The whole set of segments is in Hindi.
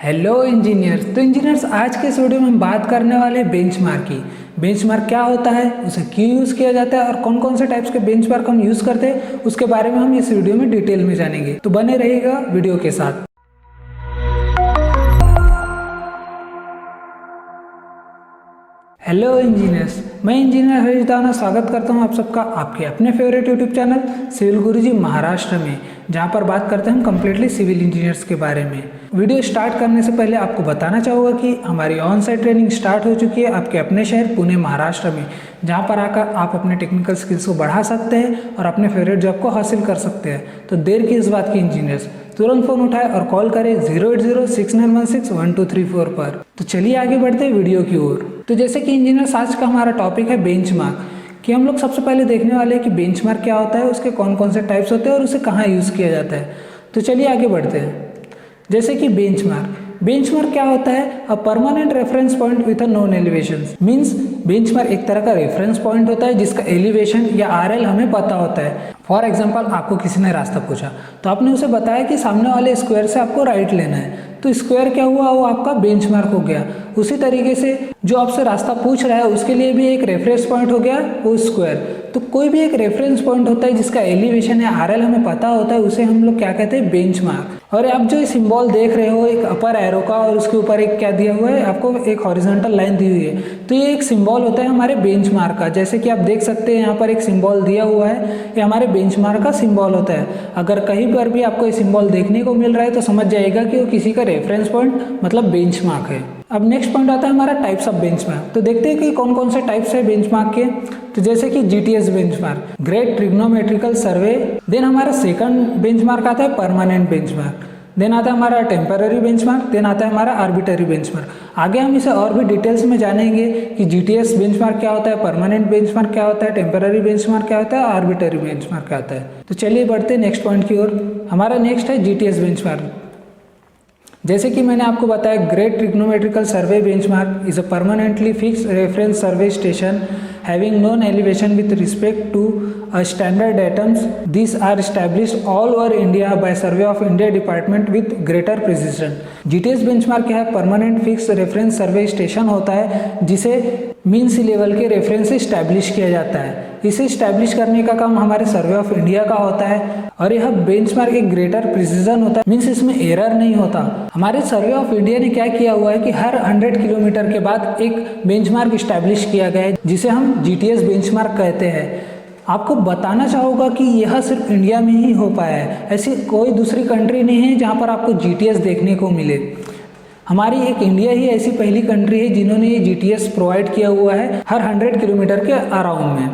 Hello engineers. तो इंजीनियर्स, आज के इस वीडियो में हम बात करने वाले हैं बेंचमार्क की। बेंचमार्क क्या होता है, उसे क्यों यूज़ किया जाता है और कौन कौन से टाइप्स के बेंचमार्क हम यूज़ करते हैं, उसके बारे में हम इस वीडियो में डिटेल में जानेंगे। तो बने रहिएगा वीडियो के साथ। हेलो इंजीनियर्स, मैं इंजीनियर हरीश दाना स्वागत करता हूं आप सबका आपके अपने फेवरेट यूट्यूब चैनल सिविल गुरुजी महाराष्ट्र में, जहां पर बात करते हैं हम कम्प्लीटली सिविल इंजीनियर्स के बारे में। वीडियो स्टार्ट करने से पहले आपको बताना चाहूँगा कि हमारी ऑन साइट ट्रेनिंग स्टार्ट हो चुकी है आपके अपने शहर पुणे महाराष्ट्र में, जहाँ पर आकर आप अपने टेक्निकल स्किल्स को बढ़ा सकते हैं और अपने फेवरेट जॉब को हासिल कर सकते हैं। तो देर की इस बात की इंजीनियर्स, तुरंत फोन उठाए और कॉल करें 08069161234 पर। तो चलिए आगे बढ़ते हैं वीडियो की ओर। तो जैसे कि इंजीनियर्स, आज का हमारा टॉपिक है बेंचमार्क, कि हम लोग सबसे पहले देखने वाले हैं कि बेंचमार्क क्या होता है, उसके कौन कौन से टाइप्स होते हैं और उसे कहाँ यूज़ किया जाता है। तो चलिए आगे बढ़ते हैं। जैसे कि बेंचमार्क क्या होता है? A permanent reference point with a known elevation. Means benchmark एक तरह का रेफरेंस पॉइंट होता है जिसका एलिवेशन या आरएल हमें पता होता है। फॉर एग्जाम्पल, आपको किसी ने रास्ता पूछा तो आपने उसे बताया कि सामने वाले स्क्वायर से आपको राइट लेना है, तो स्क्वायर क्या हुआ, वो आपका बेंचमार्क हो गया। उसी तरीके से जो आपसे रास्ता पूछ रहा है उसके लिए भी एक रेफरेंस पॉइंट हो गया वो स्क्वायर। तो कोई भी एक रेफरेंस पॉइंट होता है जिसका एलिवेशन या आरएल हमें पता होता है, उसे हम लोग क्या कहते हैं, बेंचमार्क। और आप जो सिंबल देख रहे हो, एक अपर एरो का और उसके ऊपर एक क्या दिया हुआ है, आपको एक हॉरिजॉन्टल लाइन दी हुई है, तो ये एक सिंबल होता है हमारे बेंचमार्क का। जैसे कि आप देख सकते हैं यहाँ पर एक सिंबल दिया हुआ है, ये हमारे बेंचमार्क का सिंबल होता है। अगर कहीं पर भी आपको ये सिंबल देखने को मिल रहा है तो समझ जाएगा कि वो किसी का रेफरेंस पॉइंट मतलब बेंचमार्क है। अब नेक्स्ट पॉइंट आता है हमारा टाइप्स ऑफ बेंचमार्क। तो देखते हैं कि कौन कौन से टाइप्स है बेंचमार्क के। तो जैसे कि जीटीएस बेंचमार्क, ग्रेट ट्रिग्नोमेट्रिकल सर्वे। देन हमारा सेकंड बेंचमार्क आता है परमानेंट बेंचमार्क। देन आता है हमारा टेम्पररी बेंचमार्क। देन आता है हमारा आर्बिटरी बेंचमार्क। आगे हम इसे और भी डिटेल्स में जानेंगे कि जीटीएस बेंचमार्क क्या होता है, परमानेंट बेंचमार्क क्या होता है, टेम्पररी बेंचमार्क क्या होता है, आर्बिटरी बेंचमार्क क्या होता है। तो चलिए बढ़ते हैं नेक्स्ट पॉइंट की ओर। हमारा नेक्स्ट है जीटीएस बेंचमार्क। जैसे कि मैंने आपको बताया, great trigonometrical survey benchmark is a permanently fixed reference survey station having known elevation with respect to a standard atoms. These are established all over India by Survey of India Department with greater precision. GTS benchmark क्या है? परमानेंट फिक्स रेफरेंस सर्वे स्टेशन होता है जिसे मीन सी लेवल के रेफरेंस से स्टैब्लिश किया जाता है। इसे स्टैब्लिश करने का काम हमारे सर्वे ऑफ इंडिया का होता है और यह बेंचमार्क एक ग्रेटर प्रिसीजन होता है, मीन्स इसमें एरर नहीं होता। हमारे सर्वे ऑफ इंडिया ने क्या किया हुआ है कि हर 100 किलोमीटर के बाद एक बेंचमार्क स्टैब्लिश किया गया है जिसे हम जीटीएस बेंचमार्क कहते हैं। आपको बताना चाहूँगा कि यह सिर्फ इंडिया में ही हो पाया है, ऐसी कोई दूसरी कंट्री नहीं है जहाँ पर आपको जीटीएस देखने को मिले। हमारी एक इंडिया ही ऐसी पहली कंट्री है जिन्होंने ये जीटीएस प्रोवाइड किया हुआ है हर 100 किलोमीटर के अराउंड में।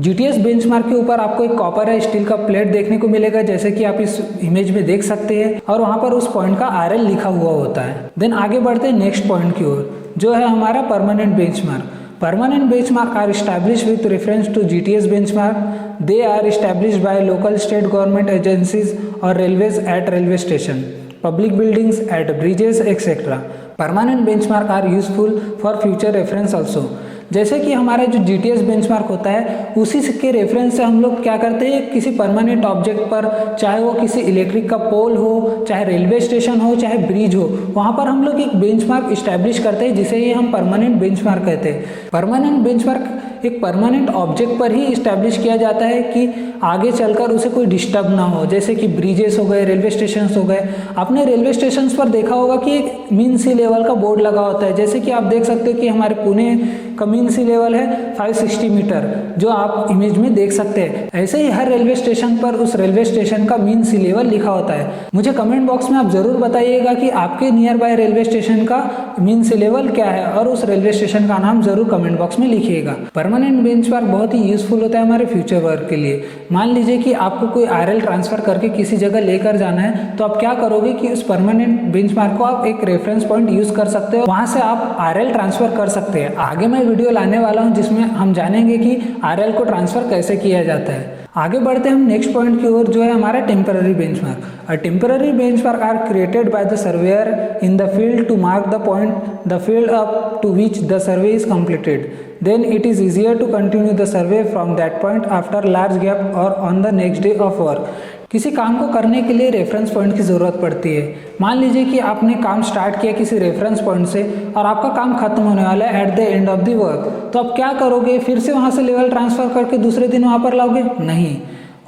जीटीएस बेंचमार्क के ऊपर आपको एक कॉपर या स्टील का प्लेट देखने को मिलेगा, जैसे कि आप इस इमेज में देख सकते हैं, और वहाँ पर उस पॉइंट का आरएल लिखा हुआ होता है। देन आगे बढ़ते हैं नेक्स्ट पॉइंट की ओर, जो है हमारा permanent benchmark. Permanent benchmark are established with reference to GTS benchmark. They are established by local state government agencies or railways at railway station, public buildings, at bridges, etc. Permanent benchmark are useful for future reference also. जैसे कि हमारा जो जीटीएस बेंचमार्क होता है उसी के रेफरेंस से हम लोग क्या करते हैं, किसी परमानेंट ऑब्जेक्ट पर, चाहे वो किसी इलेक्ट्रिक का पोल हो, चाहे रेलवे स्टेशन हो, चाहे ब्रिज हो, वहाँ पर हम लोग एक बेंचमार्क इस्टेब्लिश करते हैं जिसे ये हम परमानेंट बेंचमार्क कहते हैं। परमानेंट बेंचमार्क एक परमानेंट ऑब्जेक्ट पर ही इस्टेब्लिश किया जाता है कि आगे चलकर उसे कोई डिस्टर्ब ना हो, जैसे कि ब्रिजेस हो गए, रेलवे स्टेशन हो गए। आपने रेलवे स्टेशन पर देखा होगा कि एक मीन सी लेवल का बोर्ड लगा होता है, जैसे कि आप देख सकते हो कि हमारे पुणे का मीन सी लेवल है 560 मीटर, जो आप इमेज में देख सकते हैं। ऐसे ही हर रेलवे स्टेशन पर उस रेलवे स्टेशन का मीन सी लेवल लिखा होता है। मुझे कमेंट बॉक्स में आप जरूर बताइएगा कि आपके नियर बाय रेलवे स्टेशन का मीन सी लेवल क्या है, और उस रेलवे स्टेशन का नाम जरूर कमेंट बॉक्स में लिखिएगा। परमानेंट बेंचमार्क बहुत ही यूजफुल होता है हमारे फ्यूचर वर्क के लिए। मान लीजिए कि आपको कोई आरएल ट्रांसफर करके किसी जगह लेकर जाना है, तो आप क्या करोगे कि उस परमानेंट बेंचमार्क को आप एक रेफरेंस पॉइंट यूज कर सकते हो, वहां से आप आरएल ट्रांसफर कर सकते हैं। आगे मैं वीडियो लाने वाला हूं जिसमें हम जानेंगे कि आरएल को ट्रांसफर कैसे किया जाता है। आगे बढ़ते हैं हम नेक्स्ट पॉइंट की ओर, जो है हमारा temporary benchmark. A temporary benchmark are created by the surveyor in the field to mark the point the field up to which the survey is completed. Then it is easier to continue the survey from that point after large gap or on the next day of work. किसी काम को करने के लिए रेफरेंस पॉइंट की ज़रूरत पड़ती है। मान लीजिए कि आपने काम स्टार्ट किया किसी रेफरेंस पॉइंट से और आपका काम खत्म होने वाला है at the end of the work, तो आप क्या करोगे? फिर से वहाँ से लेवल ट्रांसफ़र करके दूसरे दिन वहाँ पर लाओगे? नहीं,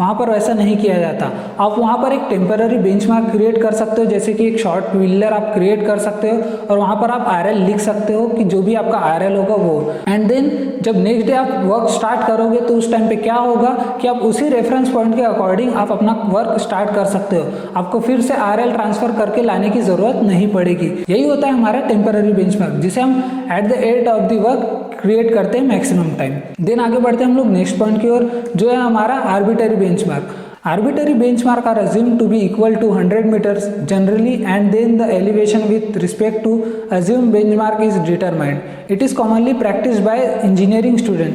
वहाँ पर वैसा नहीं किया जाता। आप वहाँ पर एक टेम्पररी बेंचमार्क क्रिएट कर सकते हो, जैसे कि एक शॉर्ट पिलर आप क्रिएट कर सकते हो और वहाँ पर आप RL लिख सकते हो कि जो भी आपका RL होगा वो। एंड देन जब नेक्स्ट डे आप वर्क स्टार्ट करोगे तो उस टाइम पे क्या होगा कि आप उसी रेफरेंस पॉइंट के अकॉर्डिंग आप अपना वर्क स्टार्ट कर सकते हो। आपको फिर से RL ट्रांसफ़र करके लाने की ज़रूरत नहीं पड़ेगी। यही होता है हमारा टेम्पररी बेंचमार्क, जिसे हम at the end of the work create करते हैं मैक्सिमम टाइम। देन आगे बढ़ते हैं हम लोग नेक्स्ट पॉइंट की ओर, जो है हमारा arbitrary benchmark. Arbitrary benchmark are assumed to be equal to 100 meters generally, and then the elevation with respect to assumed benchmark is determined. It is commonly practiced by engineering student.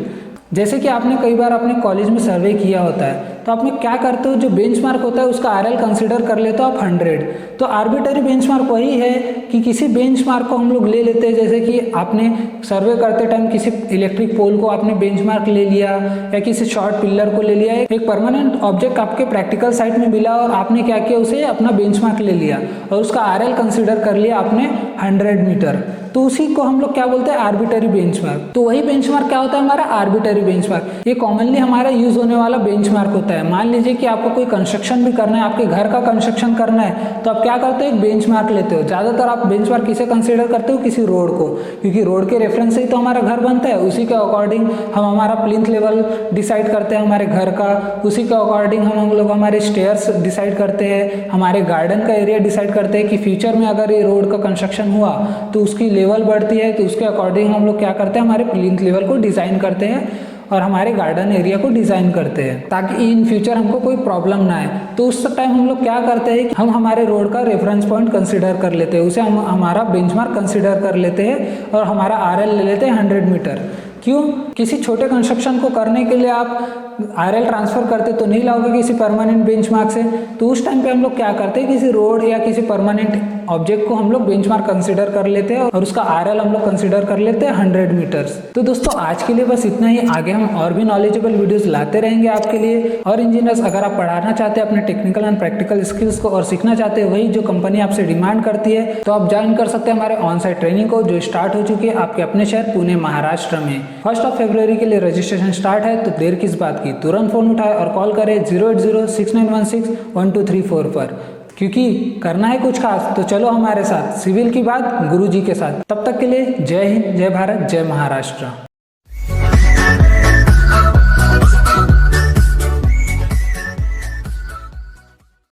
जैसे कि आपने कई बार अपने कॉलेज में सर्वे किया होता है, तो आप में क्या करते हो, जो बेंचमार्क होता है उसका RL कंसिडर कर लेते हो आप 100। तो आर्बिटरी बेंचमार्क वही है कि किसी बेंचमार्क को हम लोग ले लेते हैं, जैसे कि आपने सर्वे करते टाइम किसी इलेक्ट्रिक पोल को आपने बेंचमार्क ले लिया या किसी शॉर्ट पिलर को ले लिया, एक परमानेंट ऑब्जेक्ट आपके प्रैक्टिकल साइट में मिला और आपने क्या किया, उसे अपना बेंचमार्क ले लिया और उसका RL कंसिडर कर लिया आपने 100 मीटर। तो उसी को हम लोग क्या बोलते हैं, आर्बिटरी बेंचमार्क। तो वही बेंचमार्क क्या होता है, हमारा आर्बिटरी बेंचमार्क। ये कॉमनली हमारा यूज होने वाला बेंचमार्क होता है। मान लीजिए कि आपको कोई कंस्ट्रक्शन भी करना है, आपके घर का कंस्ट्रक्शन करना है, तो आप क्या करते हो, एक बेंचमार्क लेते हो। ज़्यादातर आप बेंचमार्क किसे कंसिडर करते हो, किसी रोड को, क्योंकि रोड के रेफरेंस से ही तो हमारा घर बनता है। उसी के अकॉर्डिंग हम हमारा प्लिंथ लेवल डिसाइड करते हैं हमारे घर का, उसी के अकॉर्डिंग हम लोग हमारे स्टेयर्स डिसाइड करते हैं, हमारे गार्डन का एरिया डिसाइड करते हैं कि फ्यूचर में अगर ये रोड का कंस्ट्रक्शन हुआ तो उसकी लेवल बढ़ती है, तो उसके अकॉर्डिंग हम लोग क्या करते हैं, हमारे प्लिंथ लेवल को डिज़ाइन करते हैं और हमारे गार्डन एरिया को डिज़ाइन करते हैं, ताकि इन फ्यूचर हमको कोई प्रॉब्लम ना आए। तो उस टाइम हम लोग क्या करते हैं कि हम हमारे रोड का रेफरेंस पॉइंट कंसिडर कर लेते हैं, उसे हम हमारा बेंचमार्क कंसिडर कर लेते हैं और हमारा RL ले लेते हैं 100 मीटर। क्यों? किसी छोटे कंस्ट्रक्शन को करने के लिए आप RL ट्रांसफ़र करते तो नहीं लाओगे किसी परमानेंट बेंचमार्क से। तो उस टाइम पे हम लोग क्या करते हैं, किसी रोड या किसी परमानेंट ऑब्जेक्ट को हम लोग बेंचमार्क कंसिडर कर लेते हैं और उसका RL हम लोग कंसिडर कर लेते हैं 100 मीटर्स। तो दोस्तों आज के लिए बस इतना ही। आगे हम और भी नॉलेजेबल वीडियोस लाते रहेंगे आपके लिए। और इंजीनियर्स, अगर आप पढ़ाना चाहते हैं अपने टेक्निकल एंड प्रैक्टिकल स्किल्स को और सीखना चाहते हैं वही जो कंपनी आपसे डिमांड करती है, तो आप ज्वाइन कर सकते हैं हमारे ऑन साइट ट्रेनिंग को, जो स्टार्ट हो चुकी है आपके अपने शहर पुणे महाराष्ट्र में। 1 फरवरी के लिए रजिस्ट्रेशन स्टार्ट है, तो देर किस बात की, तुरंत फोन उठाए और कॉल करें 08069161234 पर, क्योंकि करना है कुछ खास। तो चलो हमारे साथ सिविल की बात गुरुजी के साथ। तब तक के लिए जय हिंद, जय भारत, जय महाराष्ट्र।